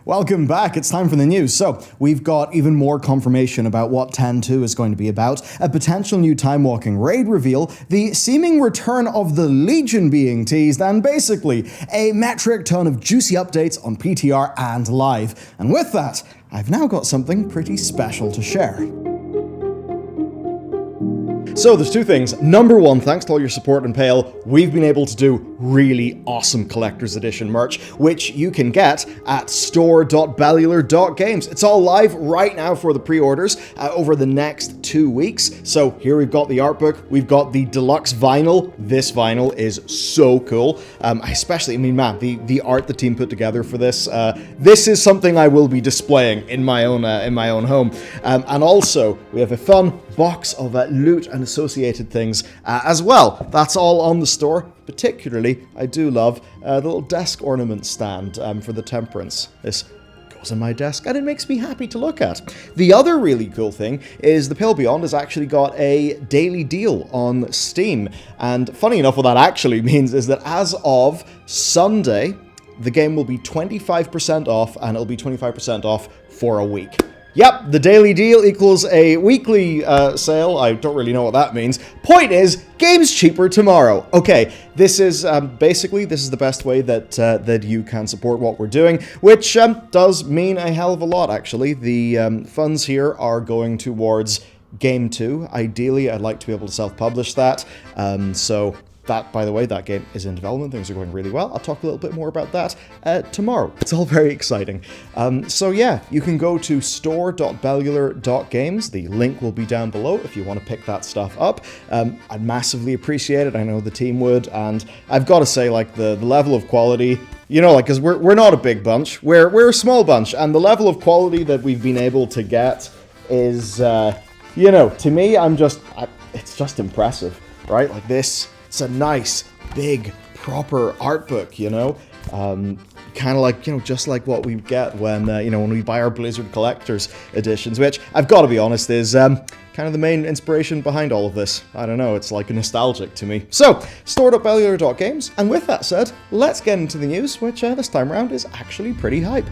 Welcome back, it's time for the news. So, we've got even more confirmation about what 10.2 is going to be about, a potential new time-walking raid reveal, the seeming return of the Legion being teased, and basically, a metric ton of juicy updates on PTR and live. And with that, I've now got something pretty special to share. So there's two things. Number one, thanks to all your support in Pale, we've been able to do really awesome Collector's Edition merch, which you can get at store.bellular.games. It's all live right now for the pre-orders over the next 2 weeks. So here we've got the art book, we've got the deluxe vinyl. This vinyl is so cool. The art the team put together for this, this is something I will be displaying in my own home. And also, we have a fun box of loot and associated things as well. That's all on the store. Particularly, I do love the little desk ornament stand for the Temperance. This goes on my desk and it makes me happy to look at. The other really cool thing is the Pale Beyond has actually got a daily deal on Steam. And funny enough, what that actually means is that as of Sunday, the game will be 25% off, and it'll be 25% off for a week. Yep, the daily deal equals a weekly sale. I don't really know what that means. Point is, game's cheaper tomorrow. Okay, this is the best way that you can support what we're doing, which does mean a hell of a lot, actually. The funds here are going towards Game 2. Ideally, I'd like to be able to self-publish that. That, by the way, that game is in development. Things are going really well. I'll talk a little bit more about that tomorrow. It's all very exciting. So yeah, you can go to store.bellular.games. The link will be down below if you want to pick that stuff up. I'd massively appreciate it. I know the team would. And I've got to say, like, the level of quality, you know, like, because we're not a big bunch. We're a small bunch. And the level of quality that we've been able to get is, you know, to me, it's just impressive, right? Like this. It's a nice, big, proper art book, you know? Kind of like, you know, just like what we get when, when we buy our Blizzard Collector's Editions, which, I've got to be honest, is kind of the main inspiration behind all of this. I don't know, it's like nostalgic to me. So, store.bellular.games, and with that said, let's get into the news, which this time around is actually pretty hype.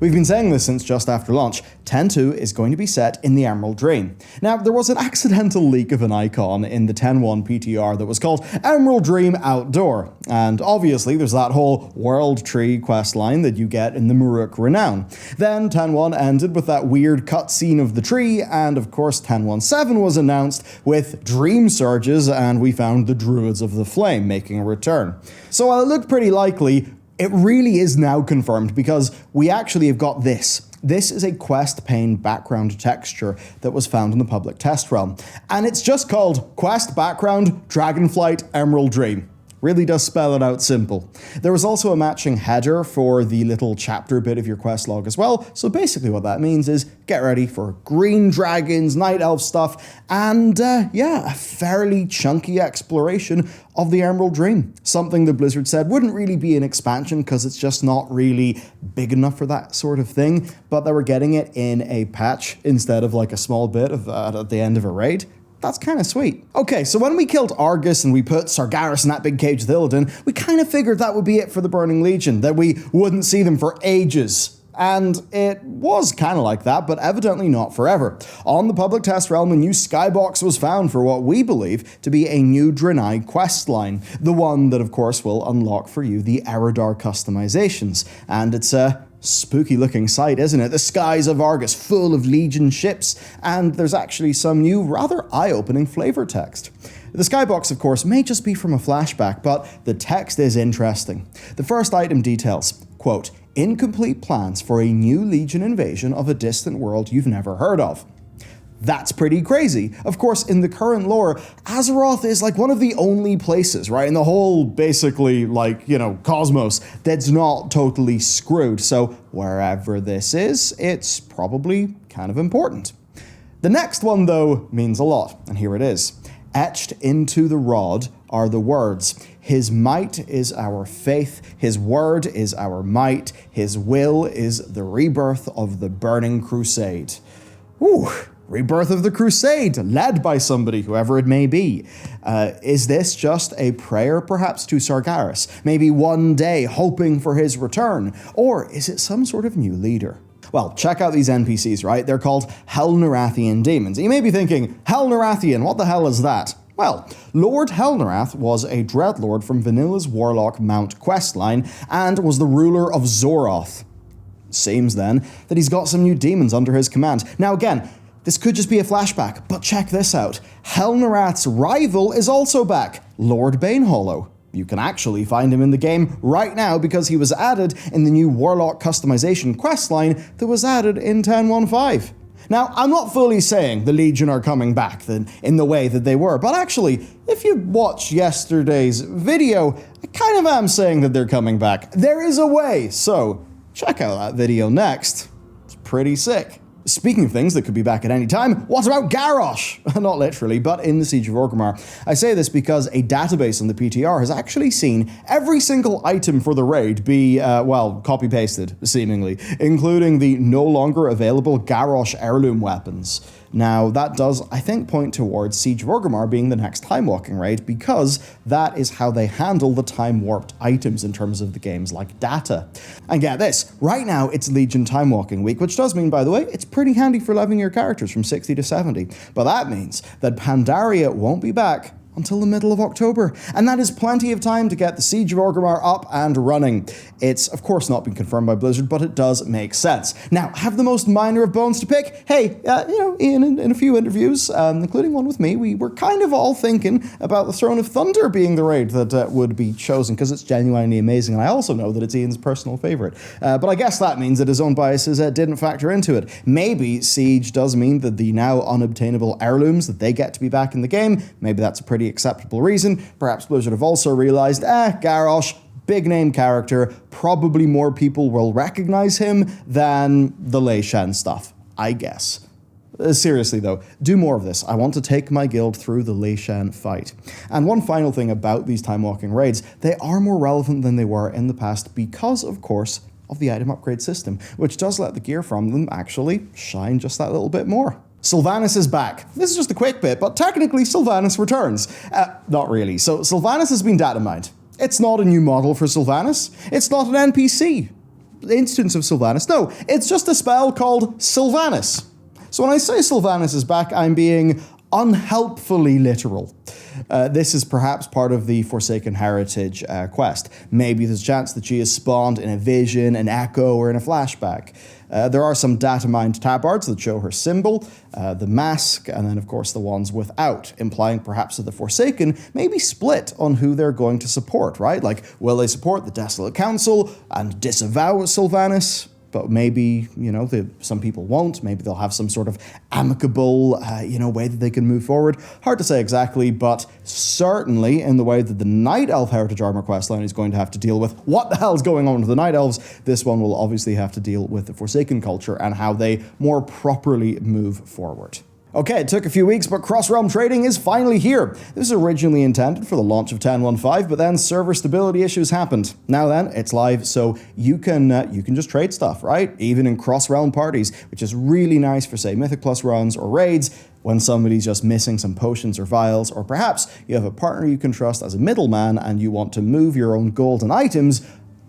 We've been saying this since just after launch. 10.2 is going to be set in the Emerald Dream. Now, there was an accidental leak of an icon in the 10.1 PTR that was called Emerald Dream Outdoor, and obviously there's that whole World Tree questline that you get in the Muruk Renown. Then 10.1 ended with that weird cutscene of the tree, and of course 10.1.7 was announced with Dream Surges, and we found the Druids of the Flame making a return. So while it looked pretty likely, it really is now confirmed because we actually have got this. This is a quest pane background texture that was found in the public test realm. And it's just called Quest Background Dragonflight Emerald Dream. Really does spell it out simple. There was also a matching header for the little chapter bit of your quest log as well. So basically what that means is get ready for green dragons, night elf stuff, and a fairly chunky exploration of the Emerald Dream. Something that Blizzard said wouldn't really be an expansion because it's just not really big enough for that sort of thing, but they were getting it in a patch instead of like a small bit of at the end of a raid. That's kind of sweet. Okay, so when we killed Argus and we put Sargeras in that big cage with Illidan, we kind of figured that would be it for the Burning Legion, that we wouldn't see them for ages. And it was kind of like that, but evidently not forever. On the public test realm, a new skybox was found for what we believe to be a new Draenei questline. The one that, of course, will unlock for you the Eridar customizations. And it's a spooky looking sight, isn't it? The skies of Argus full of Legion ships, and there's actually some new, rather eye-opening flavor text. The skybox, of course, may just be from a flashback, but the text is interesting. The first item details, quote, incomplete plans for a new Legion invasion of a distant world you've never heard of. That's pretty crazy. Of course, in the current lore, Azeroth is like one of the only places, right, in the whole, basically, like, you know, cosmos that's not totally screwed. So wherever this is, it's probably kind of important. The next one, though, means a lot, and here it is. Etched into the rod are the words, His might is our faith, His word is our might, His will is the rebirth of the burning crusade. Ooh. Rebirth of the Crusade, led by somebody, whoever it may be. Is this just a prayer, perhaps, to Sargeras? Maybe one day hoping for his return? Or is it some sort of new leader? Well, check out these NPCs, right? They're called Hel-Narathian demons. You may be thinking, Hel-Narathian, what the hell is that? Well, Lord Hel-Narath was a dreadlord from Vanilla's Warlock Mount questline and was the ruler of Zoroth. Seems then that he's got some new demons under his command. Now again, this could just be a flashback, but check this out. Hel-Narath's rival is also back, Lord Banehollow. You can actually find him in the game right now because he was added in the new Warlock customization questline that was added in 10.1.5. Now, I'm not fully saying the Legion are coming back in the way that they were, but actually, if you watched yesterday's video, I kind of am saying that they're coming back. There is a way, so check out that video next. It's pretty sick. Speaking of things that could be back at any time, what about Garrosh? Not literally, but in the Siege of Orgrimmar. I say this because a database on the PTR has actually seen every single item for the raid be, copy-pasted, seemingly, including the no longer available Garrosh heirloom weapons. Now, that does, I think, point towards Siege of Orgrimmar being the next time-walking raid, because that is how they handle the time-warped items in terms of the game's, data. And get this, right now it's Legion time-walking week, which does mean, by the way, it's pretty handy for leveling your characters from 60 to 70. But that means that Pandaria won't be back until the middle of October, and that is plenty of time to get the Siege of Orgrimmar up and running. It's, of course, not been confirmed by Blizzard, but it does make sense. Now, have the most minor of bones to pick? Hey, Ian, in a few interviews, including one with me, we were kind of all thinking about the Throne of Thunder being the raid that would be chosen, because it's genuinely amazing, and I also know that it's Ian's personal favourite. But I guess that means that his own biases didn't factor into it. Maybe Siege does mean that the now unobtainable heirlooms, that they get to be back in the game. Maybe that's a pretty acceptable reason. Perhaps Blizzard have also realized, Garrosh, big name character, probably more people will recognize him than the Lei Shen stuff, I guess. Seriously though, do more of this. I want to take my guild through the Lei Shen fight. And one final thing about these time-walking raids, they are more relevant than they were in the past because, of course, of the item upgrade system, which does let the gear from them actually shine just that little bit more. Sylvanas is back. This is just a quick bit, but technically Sylvanas returns. Not really. So Sylvanas has been data mined. It's not a new model for Sylvanas. It's not an NPC instance of Sylvanas. No, it's just a spell called Sylvanas. So when I say Sylvanas is back, I'm being unhelpfully literal. This is perhaps part of the Forsaken Heritage quest. Maybe there's a chance that she is spawned in a vision, an echo, or in a flashback. There are some data mined tabards that show her symbol, the mask, and then of course the ones without, implying perhaps that the Forsaken may be split on who they're going to support, right? Like, will they support the Desolate Council and disavow Sylvanas? But maybe, some people won't. Maybe they'll have some sort of amicable, way that they can move forward. Hard to say exactly, but certainly in the way that the Night Elf Heritage Armor questline is going to have to deal with what the hell's going on with the Night Elves, this one will obviously have to deal with the Forsaken culture and how they more properly move forward. Okay, it took a few weeks, but cross-realm trading is finally here. This was originally intended for the launch of 10.1.5, but then server stability issues happened. Now then, it's live, so you can just trade stuff, right? Even in cross-realm parties, which is really nice for, say, Mythic Plus runs or raids, when somebody's just missing some potions or vials, or perhaps you have a partner you can trust as a middleman and you want to move your own gold and items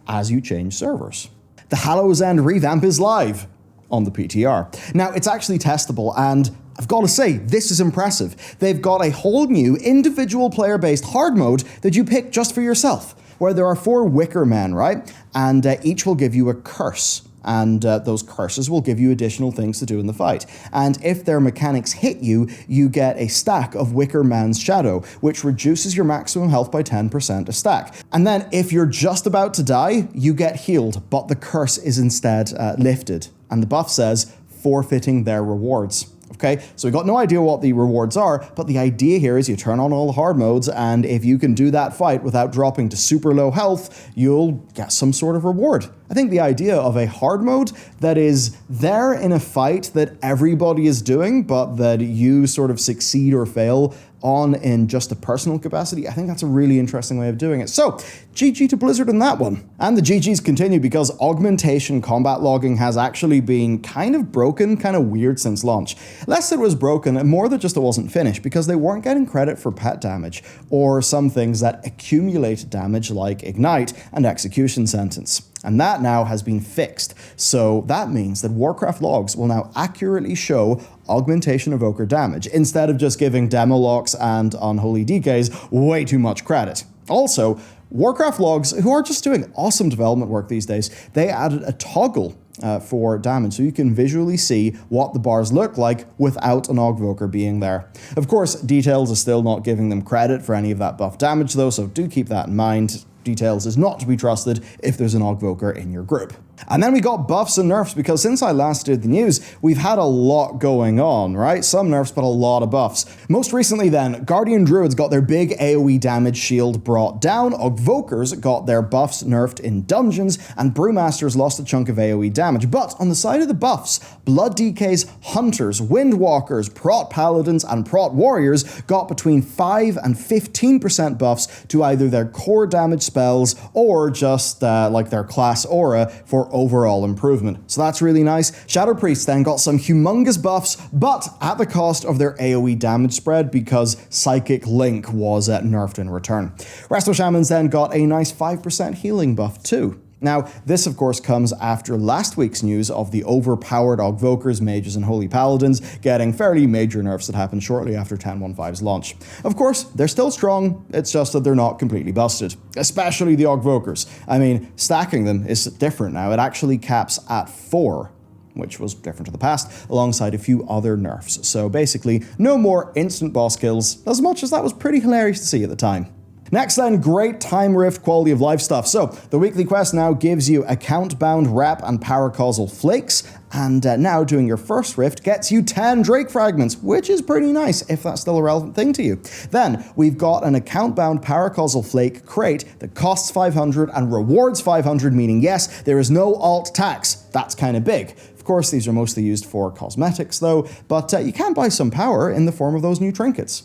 as you change servers. The Hallows End revamp is live on the PTR. Now, it's actually testable, and I've got to say, this is impressive. They've got a whole new individual player-based hard mode that you pick just for yourself, where there are 4 Wicker Men, right? And each will give you a curse. And those curses will give you additional things to do in the fight. And if their mechanics hit you, you get a stack of Wicker Man's Shadow, which reduces your maximum health by 10% a stack. And then if you're just about to die, you get healed, but the curse is instead lifted. And the buff says, forfeiting their rewards. Okay, so we've got no idea what the rewards are, but the idea here is you turn on all the hard modes, and if you can do that fight without dropping to super low health, you'll get some sort of reward. I think the idea of a hard mode that is there in a fight that everybody is doing, but that you sort of succeed or fail on in just a personal capacity, I think that's a really interesting way of doing it. So, GG to Blizzard on that one. And the GGs continue because augmentation combat logging has actually been kind of broken, kind of weird since launch. Less that it was broken, and more that just it wasn't finished, because they weren't getting credit for pet damage, or some things that accumulate damage like Ignite and Execution Sentence. And that now has been fixed. So that means that Warcraft logs will now accurately show augmentation evoker damage, instead of just giving demo locks and unholy decays way too much credit. Also, Warcraft logs, who are just doing awesome development work these days, they added a toggle for damage, so you can visually see what the bars look like without an Augvoker being there. Of course, Details is still not giving them credit for any of that buff damage though, so do keep that in mind. Details is not to be trusted if there's an Augvoker in your group. And then we got buffs and nerfs, because since I last did the news, we've had a lot going on, right? Some nerfs, but a lot of buffs. Most recently then, Guardian Druids got their big AoE damage shield brought down, Augvokers got their buffs nerfed in dungeons, and Brewmasters lost a chunk of AoE damage. But on the side of the buffs, Blood DKs, Hunters, Windwalkers, Prot Paladins, and Prot Warriors got between 5 and 15% buffs to either their core damage spells or just like their class aura for overall improvement. So that's really nice. Shadow Priests then got some humongous buffs, but at the cost of their AoE damage spread, because Psychic Link was nerfed in return. Resto Shamans then got a nice 5% healing buff too. Now, this of course comes after last week's news of the overpowered Augvokers, Mages, and Holy Paladins getting fairly major nerfs that happened shortly after 10.15's launch. Of course, they're still strong, it's just that they're not completely busted. Especially the Augvokers. I mean, stacking them is different now. It actually caps at 4. Which was different to the past, alongside a few other nerfs. So basically, no more instant boss kills, as much as that was pretty hilarious to see at the time. Next then, great time rift quality of life stuff. So, the weekly quest now gives you account-bound rep and paracausal flakes, and now doing your first rift gets you 10 Drake fragments, which is pretty nice, if that's still a relevant thing to you. Then, we've got an account-bound paracausal flake crate that costs 500 and rewards 500, meaning yes, there is no alt tax. That's kind of big. Of course, these are mostly used for cosmetics though, but you can buy some power in the form of those new trinkets.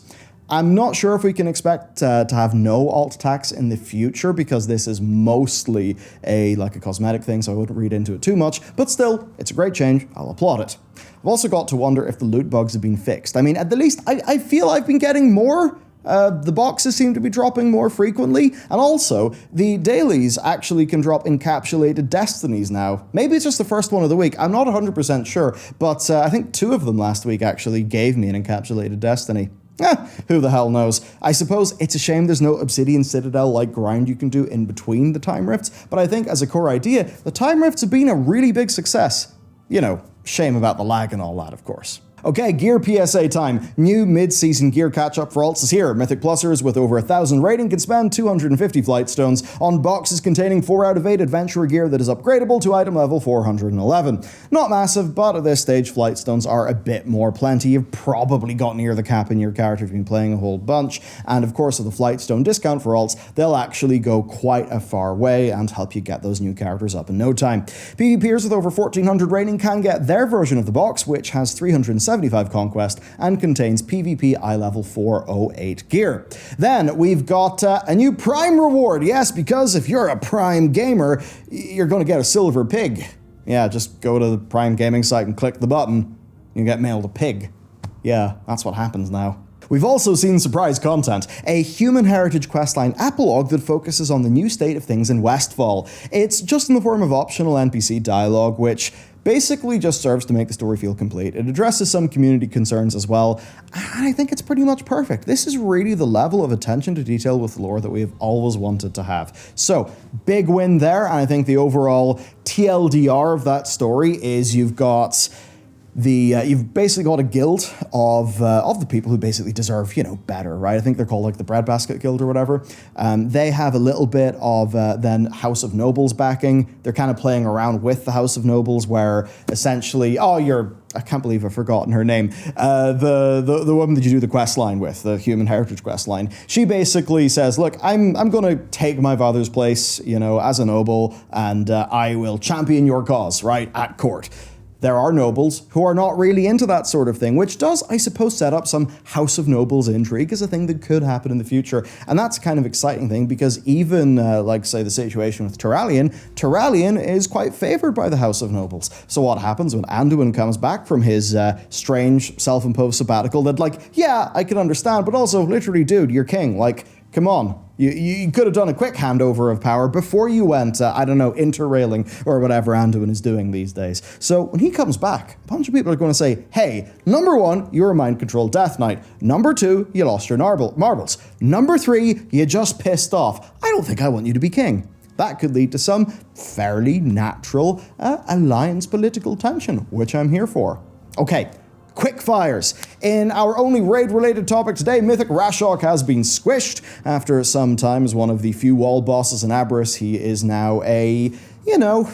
I'm not sure if we can expect to have no alt tax in the future, because this is mostly a cosmetic thing, so I wouldn't read into it too much, but still, it's a great change, I'll applaud it. I've also got to wonder if the loot bugs have been fixed. I mean, at the least, I feel I've been getting more. The boxes seem to be dropping more frequently, and also, the dailies actually can drop encapsulated destinies now. Maybe it's just the first one of the week, I'm not 100% sure, but I think 2 of them last week actually gave me an encapsulated destiny. Who the hell knows? I suppose it's a shame there's no Obsidian Citadel-like grind you can do in between the time rifts, but I think as a core idea, the time rifts have been a really big success. You know, shame about the lag and all that, of course. Okay, gear PSA time. New mid-season gear catch-up for alts is here. Mythic Plusers with over 1,000 rating can spend 250 flight stones on boxes containing 4 out of 8 adventurer gear that is upgradable to item level 411. Not massive, but at this stage flight stones are a bit more plenty. You've probably got near the cap in your character if you've been playing a whole bunch, and of course with the flight stone discount for alts, they'll actually go quite a far way and help you get those new characters up in no time. PvPers with over 1,400 rating can get their version of the box, which has 375 conquest and contains PvP eye level 408 gear. Then we've got a new Prime reward. Yes, because if you're a Prime gamer, you're going to get a silver pig. Yeah, just go to the Prime gaming site and click the button. You get mailed a pig. Yeah, that's what happens now. We've also seen surprise content, a Human Heritage questline epilogue that focuses on the new state of things in Westfall. It's just in the form of optional NPC dialogue, which basically just serves to make the story feel complete. It addresses some community concerns as well, and I think it's pretty much perfect. This is really the level of attention to detail with lore that we have always wanted to have. So, big win there, and I think the overall TLDR of that story is you've got You've basically got a guild of the people who basically deserve, better, right? I think they're called like the Breadbasket Guild or whatever. They have a little bit of then House of Nobles backing. They're kind of playing around with the House of Nobles, where essentially, I can't believe I've forgotten her name. The woman that you do the quest line with, the Human Heritage quest line. She basically says, look, I'm going to take my father's place, as a noble, and I will champion your cause, right, at court. There are nobles who are not really into that sort of thing, which does, I suppose, set up some House of Nobles intrigue as a thing that could happen in the future. And that's a kind of exciting thing, because even, say, the situation with Turalyon is quite favored by the House of Nobles. So what happens when Anduin comes back from his strange self-imposed sabbatical that, I can understand, but also, literally, dude, you're king. Come on. You could have done a quick handover of power before you went, interrailing or whatever Anduin is doing these days. So when he comes back, a bunch of people are going to say, hey, number 1, you're a mind-controlled Death Knight. Number 2, you lost your marbles. Number 3, you just pissed off. I don't think I want you to be king. That could lead to some fairly natural alliance political tension, which I'm here for. Okay. Quick fires. In our only raid-related topic today, Mythic Rashok has been squished. After some time as one of the few wall bosses in Aberys, he is now a,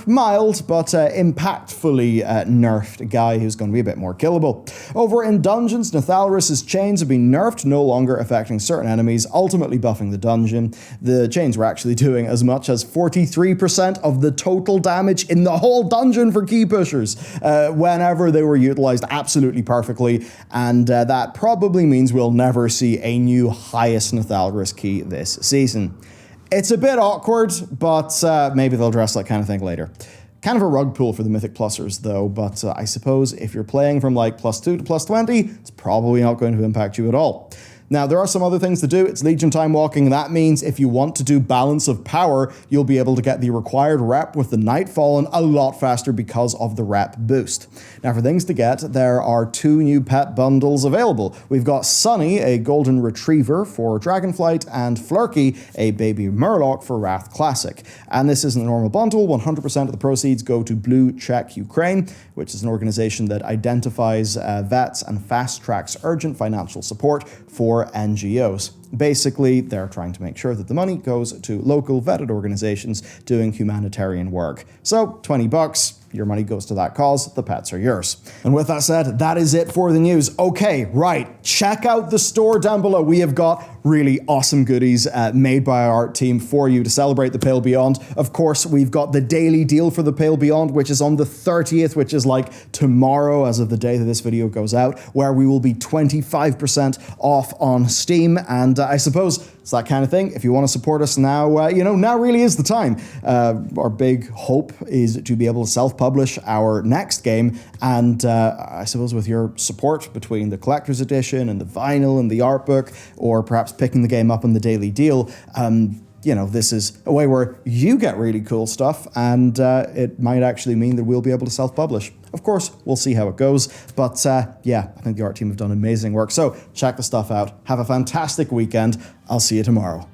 mild but impactfully nerfed guy who's going to be a bit more killable. Over in dungeons, Nathalrus' chains have been nerfed, no longer affecting certain enemies, ultimately buffing the dungeon. The chains were actually doing as much as 43% of the total damage in the whole dungeon for key pushers whenever they were utilized absolutely perfectly, and that probably means we'll never see a new highest Nathalrus key this season. It's a bit awkward, but maybe they'll address that kind of thing later. Kind of a rug pull for the Mythic Plussers, though, but I suppose if you're playing from +2 to +20, it's probably not going to impact you at all. Now, there are some other things to do. It's Legion time walking. That means if you want to do balance of power, you'll be able to get the required rep with the Nightfallen a lot faster because of the rep boost. Now, for things to get, there are 2 new pet bundles available. We've got Sunny, a golden retriever for Dragonflight, and Flurky, a baby Murloc for Wrath Classic. And this isn't a normal bundle. 100% of the proceeds go to Blue Check Ukraine, which is an organization that identifies vets and fast-tracks urgent financial support for NGOs. Basically, they're trying to make sure that the money goes to local vetted organizations doing humanitarian work. So, $20, your money goes to that cause, the pets are yours. And with that said, that is it for the news. Okay, right, check out the store down below. We have got really awesome goodies made by our art team for you to celebrate the Pale Beyond. Of course, we've got the daily deal for the Pale Beyond, which is on the 30th, which is tomorrow as of the day that this video goes out, where we will be 25% off on Steam. And I suppose it's that kind of thing. If you want to support us now, now really is the time. Our big hope is to be able to self-publish our next game, and I suppose with your support between the Collector's Edition and the vinyl and the art book, or perhaps picking the game up on the daily deal, this is a way where you get really cool stuff, and it might actually mean that we'll be able to self-publish. Of course, we'll see how it goes, but I think the art team have done amazing work, so check the stuff out. Have a fantastic weekend. I'll see you tomorrow.